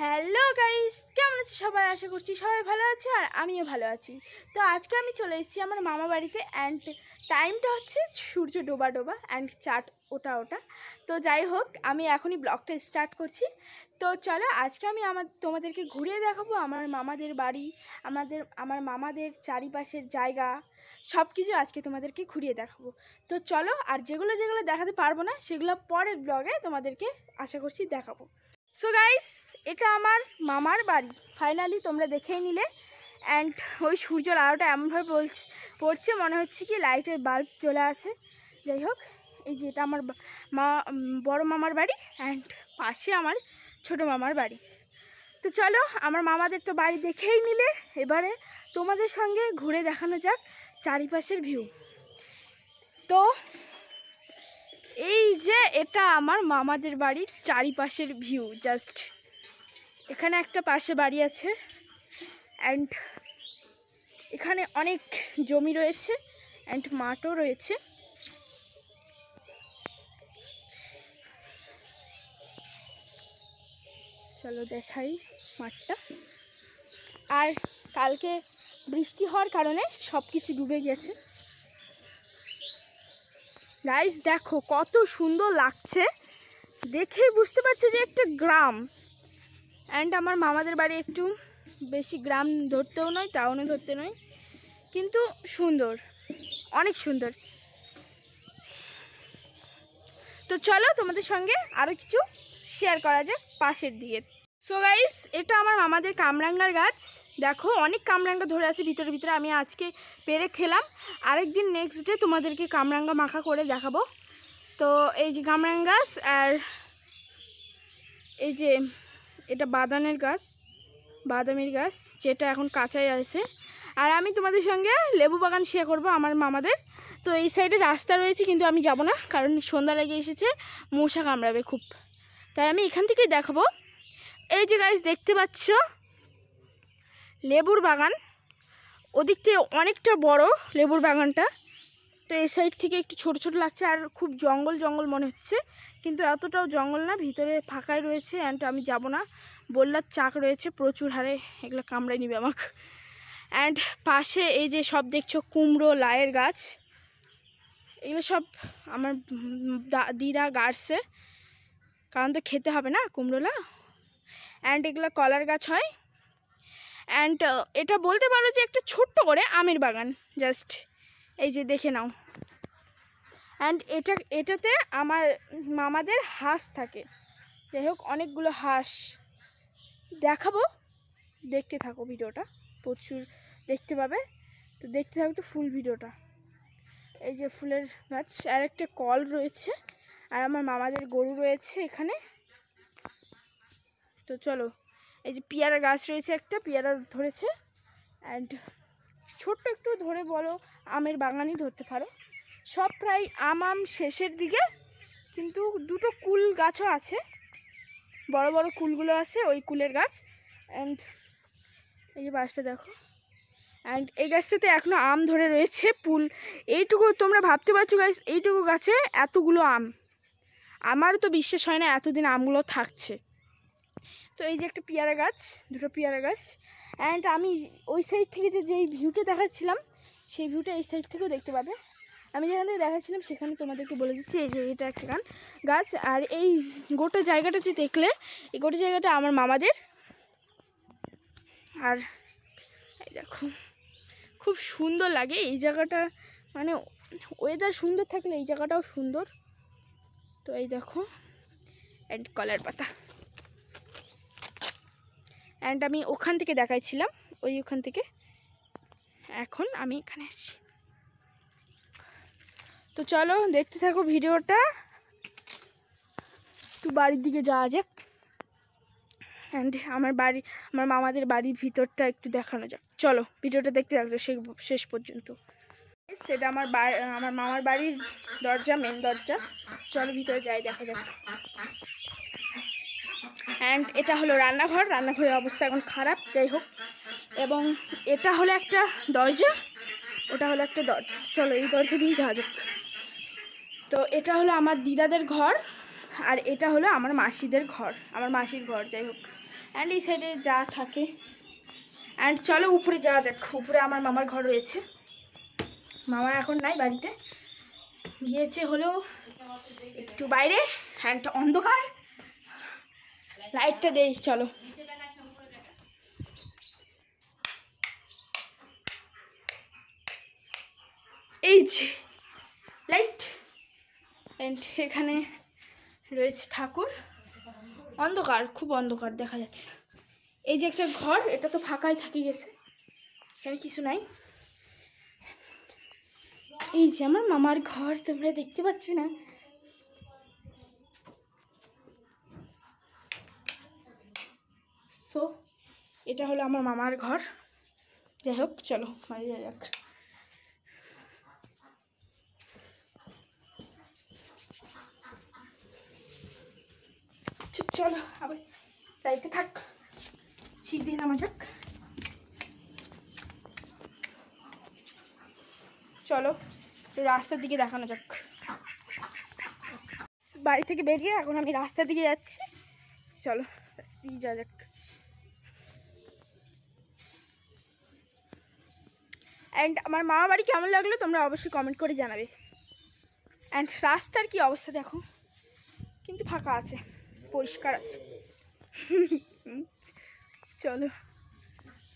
Hello guys, কেমন আছো সবাই? আশা করছি সবাই ভালো আছে আর আমিও ভালো আছি। তো আজকে আমি চলে এসেছি আমার মামা বাড়িতে অ্যান্ড টাইমটা হচ্ছে সূর্য ডোবা ডোবা অ্যান্ড চাঁদ ওটা। তো যাই হোক, আমি এখনই ব্লগটা স্টার্ট করছি। তো চলো, আজকে আমি তোমাদেরকে ঘুরিয়ে দেখাবো আমার মামাদের বাড়ি, আমার মামাদের চারিপাশের জায়গা, সব কিছু আজকে তোমাদেরকে ঘুরিয়ে দেখাবো। তো চলো, আর যেগুলো দেখাতে পারবো না সেগুলো পরের ব্লগে তোমাদেরকে আশা করছি দেখাবো। সো গাইস, এটা আমার মামার বাড়ি। ফাইনালি তোমরা দেখেই নিলে। অ্যান্ড ওই সূর্যের আলোটা এমনভাবে পড়ছে মনে হচ্ছে কি লাইটের বাল্ব চলে আছে। যাই হোক, এই যে এটা আমার বড় মামার বাড়ি অ্যান্ড পাশে আমার ছোট মামার বাড়ি। তো চলো, আমার মামাদের তো বাড়ি দেখেই নিলে, এবারে তোমাদের সঙ্গে ঘুরে দেখানো যাক চারিপাশের ভিউ। তো এই যে এটা আমার মামাদের বাড়ির চারিপাশের ভিউ। জাস্ট এখানে একটা পাশে বাড়ি আছে অ্যান্ড এখানে অনেক জমি রয়েছে অ্যান্ড মাঠও রয়েছে। চলো দেখাই মাঠটা। আর কালকে বৃষ্টি হওয়ার কারণে সব কিছু ডুবে গেছে। গাইস দেখো কত সুন্দর লাগছে, দেখেই বুঝতে পারছো যে একটা গ্রাম। অ্যান্ড আমার মামাদের বাড়ি একটু বেশি গ্রাম ধরতেও নয়, টাউনে ধরতে নয়, কিন্তু সুন্দর, অনেক সুন্দর। তো চলো তোমাদের সঙ্গে আরও কিছু শেয়ার করা যাক পাশের দিকে। সো গাইস, এটা আমার মামাদের কামরাঙ্গার গাছ। দেখো অনেক কামরাঙ্গা ধরে আছে ভিতরে। আমি আজকে পেরে খেলাম, আরেকদিন নেক্সট ডে তোমাদেরকে কামরাঙ্গা মাখা করে দেখাবো। তো এই যে কামরাঙ্গা গাছ, আর এই যে এটা বাদামের গাছ যেটা এখন কাঁচাই আছে। আর আমি তোমাদের সঙ্গে লেবু বাগান শেয়ার করবো আমার মামাদের। তো এই সাইডে রাস্তা রয়েছে কিন্তু আমি যাব না, কারণ সন্ধ্যা লেগে এসেছে, মশা কামড়াবে খুব, তাই আমি এখান থেকেই দেখাবো। এই যে গাছ দেখতে পাচ্ছ লেবুর বাগান, ওদিক থেকে অনেকটা বড় লেবুর বাগানটা। তো এই সাইড থেকে একটু ছোট লাগছে আর খুব জঙ্গল মনে হচ্ছে, কিন্তু এতটাও জঙ্গল না, ভিতরে ফাঁকাই রয়েছে। অ্যান্ড আমি যাব না, বললার চাক রয়েছে প্রচুর হারে, এগুলো কামড়াই নিবে আমাকে। অ্যান্ড পাশে এই যে সব দেখছো কুমড়ো, লাইয়ের গাছ, এগুলো সব আমার দিদা গাছছে, কারণ তো খেতে হবে না কুমড়োলা। অ্যান্ড এগুলো কলার গাছ হয়। অ্যান্ড এটা বলতে পারো যে একটা ছোট্ট করে আমের বাগান, জাস্ট এই যে দেখে নাও। অ্যান্ড এটাতে আমার মামাদের হাঁস থাকে। যাই হোক, অনেকগুলো হাঁস দেখাবো, দেখতে থাকো ভিডিওটা, প্রচুর দেখতে পাবে। তো দেখতে থাকো তো ফুল ভিডিওটা। এই যে ফুলের গাছ, আর একটা কল রয়েছে, আর আমার মামাদের গরু রয়েছে এখানে। তো চলো, এই যে পেয়ারা গাছ রয়েছে, একটা পেয়ারা ধরেছে। অ্যান্ড ছোট্ট একটু ধরে বলো আমের বাগানই ধরতে পারো। সব প্রায় আম শেষের দিকে, কিন্তু দুটো কুল গাছও আছে, বড় কুলগুলো আছে, ওই কুলের গাছ। অ্যান্ড এই যে গাছটা দেখো, অ্যান্ড এই গাছটাতে এখনও আম ধরে রয়েছে ফুল। এইটুকু তোমরা ভাবতে পারছো গাছ, এইটুকু গাছে এতগুলো আম, আমারও তো বিশ্বাস হয় না এতদিন আমগুলো থাকছে। তো এই যে একটা পেয়ারা গাছ, দুটো পেয়ারা গাছ। অ্যান্ড আমি ওই সাইড থেকে যেই ভিউটা দেখাচ্ছিলাম, সেই ভিউটা এই সাইড থেকেও দেখতে পাবে। আমি যেখান থেকে দেখাচ্ছিলাম সেখানে তোমাদেরকে বলে দিচ্ছি, এই যে এটা একটা গাছ। আর এই গোটা জায়গাটা যে দেখলে, এই গোটা জায়গাটা আমার মামাদের। আর এই দেখো খুব সুন্দর লাগে এই জায়গাটা, মানে ওয়েদার সুন্দর থাকলে এই জায়গাটাও সুন্দর। তো এই দেখো, অ্যান্ড কলার পাতা। অ্যান্ড আমি ওখান থেকে দেখাইছিলাম, ওখান থেকে, এখন আমি এখানে আসছি। তো চলো দেখতে থাকো ভিডিওটা, একটু বাড়ির দিকে যাওয়া যাক। অ্যান্ড আমার মামাদের বাড়ির ভিতরটা একটু দেখানো যাক। চলো ভিডিওটা দেখতে থাকো শেষ পর্যন্ত। সেটা আমার মামার বাড়ির দরজা, মেন দরজা। চলো ভিতরে যাই, দেখা যাক। অ্যান্ড এটা হলো রান্নাঘরের অবস্থা এখন খারাপ, যাই হোক। এবং এটা হলো একটা দরজা, ওটা হলো একটা দরজা। চলো এই দরজা দিয়ে যাওয়া যাক। তো এটা হলো আমার দিদাদের ঘর, আর এটা হলো আমার মাসিদের ঘর, আমার মাসির ঘর যাই হোক। অ্যান্ড এই সাইডে যা থাকে। অ্যান্ড চলো উপরে যাওয়া যাক। উপরে আমার মামার ঘর রয়েছে। মামা এখন নাই বাড়িতে, গিয়েছে হলো একটু বাইরে। অ্যান্ড অন্ধকার, লাইটটা দেই চলো। এই যে লাইট। অ্যান্ড এখানে রয়েছে ঠাকুর। অন্ধকার, খুব অন্ধকার, দেখা যাচ্ছে। এই যে একটা ঘর, এটা তো ফাঁকাই থাকি গেছে, এখানে কিছু নাই। এই যে আমার মামার ঘর, তোমরা দেখতে পাচ্ছ না? সো এটা হলো আমার মামার ঘর। যাই হোক চলো বাড়ি যাওয়া যাক। চলো আবার লাইটে থাক, সিঁড়ি দিয়ে নামা যাক। চলো রাস্তার দিকে দেখানো যাক। বাড়ি থেকে বেরিয়ে এখন আমি রাস্তার দিকে যাচ্ছি। চলো রাস্তা দিকে যাওয়া যাক। অ্যান্ড আমার মামা বাড়ি কেমন লাগলো তোমরা অবশ্যই কমেন্ট করে জানাবে। অ্যান্ড রাস্তার কি অবস্থা দেখো, কিন্তু ফাঁকা আছে, পরিষ্কার আছে। চলো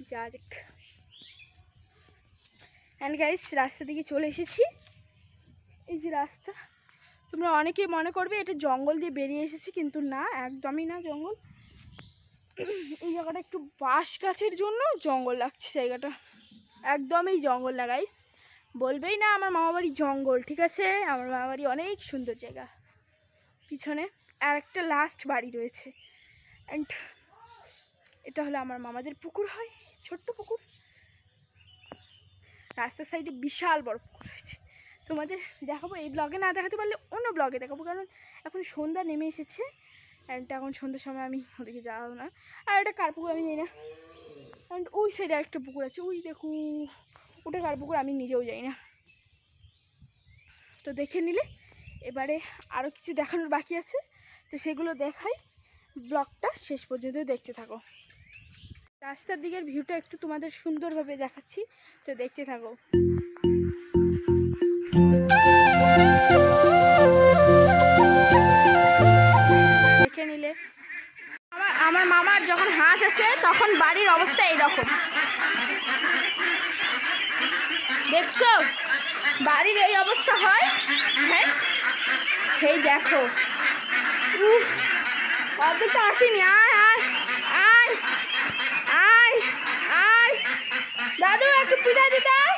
যাওয়া যাক। অ্যান্ড গাইস রাস্তা দিকে চলে এসেছি। এই যে রাস্তা, তোমরা অনেকেই মনে করবে এটা জঙ্গল দিয়ে বেরিয়ে এসেছি, কিন্তু না, একদমই না জঙ্গল। এই জায়গাটা একটু বাঁশ গাছের জন্য জঙ্গল লাগছে জায়গাটা, একদমই জঙ্গল না গাইস। বলবেই না আমার মামাবাড়ি জঙ্গল, ঠিক আছে? আমার মামাবাড়ি অনেক সুন্দর জায়গা। পিছনে আর একটা লাস্ট বাড়ি রয়েছে। অ্যান্ড এটা হলো আমার মামাদের পুকুর, হয় ছোট্ট পুকুর। রাস্তার সাইডে বিশাল বড় পুকুর রয়েছে, তোমাদের দেখাবো। এই ব্লগে না দেখাতে পারলে অন্য ব্লগে দেখাবো, কারণ এখন সন্ধ্যা নেমে এসেছে। অ্যান্ড এখন সন্ধ্যার সময় আমি ওদিকে যাবো না। আর এটা কার পুকুর আমি জানি না। অ্যান্ড ওই সাইডে একটা পুকুর আছে, ওই দেখো ওটা কার পুকুর আমি নিজেও যাই না। তো দেখে নিলে এবারে আরও কিছু দেখানোর বাকি আছে, তো সেগুলো দেখাই। ব্লগটা শেষ পর্যন্ত দেখতে থাকো। রাস্তার দিকের ভিউটা একটু তোমাদের সুন্দরভাবে দেখাচ্ছি, তো দেখতে থাকো। দেখে নিলে আমার মামার যখন হাঁস আসে তখন বাড়ির অবস্থা এইরকম, দেখছো? বাড়ির এই অবস্থা হয়। হ্যাঁ এই দেখো, অত তো আসেনি। আয় আয় আয় আয় আয় দাদু, একটু পিঠা দিতে আয়।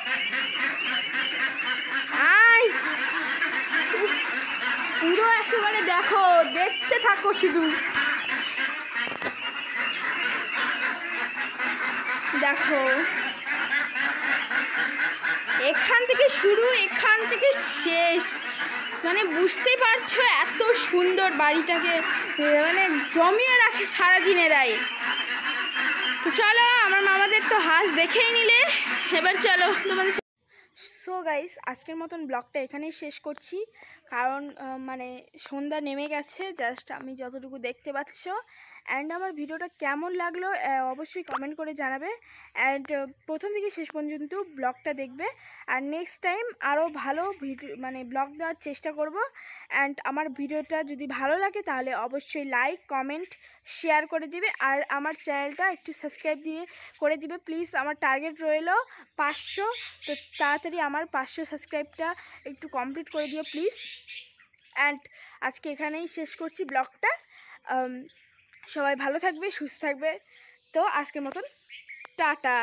পুরো একেবারে দেখো, দেখতে থাকো শুধু। দেখো এখান থেকে শুরু, এখান থেকে শেষ, মানে বুঝতেই পারছো এত সুন্দর বাড়িটাকে মানে জমিয়ে রাখে সারাদিনেরাই। তো চলো আমার মামাদের তো হাঁস দেখেই নিলে, এবার চলো তোমাদের। সো গাইস আজকের মতন ব্লগটা এখানেই শেষ করছি, কারণ মানে সন্ধ্যা নেমে গেছে জাস্ট আমি যতটুকু দেখতে পাচ্ছ। অ্যান্ড আমার ভিডিওটা কেমন লাগলো অবশ্যই কমেন্ট করে জানাবে। অ্যান্ড প্রথম থেকে শেষ পর্যন্ত ব্লগটা দেখবে। আর নেক্সট টাইম আরও ভালো ভিডিও মানে ব্লগ দেওয়ার চেষ্টা করব। অ্যান্ড আমার ভিডিওটা যদি ভালো লাগে তাহলে অবশ্যই লাইক কমেন্ট শেয়ার করে দিবে। আর আমার চ্যানেলটা একটু সাবস্ক্রাইব করে দিবে প্লিজ। আমার টার্গেট রইল 500, তো তাড়াতাড়ি আমার 500 সাবস্ক্রাইবটা একটু কমপ্লিট করে দিও প্লিজ। অ্যান্ড আজকে এখানেই শেষ করছি ব্লগটা। সবাই ভালো থাকবে, সুস্থ থাকবে। তো আজকের মতন টাটা।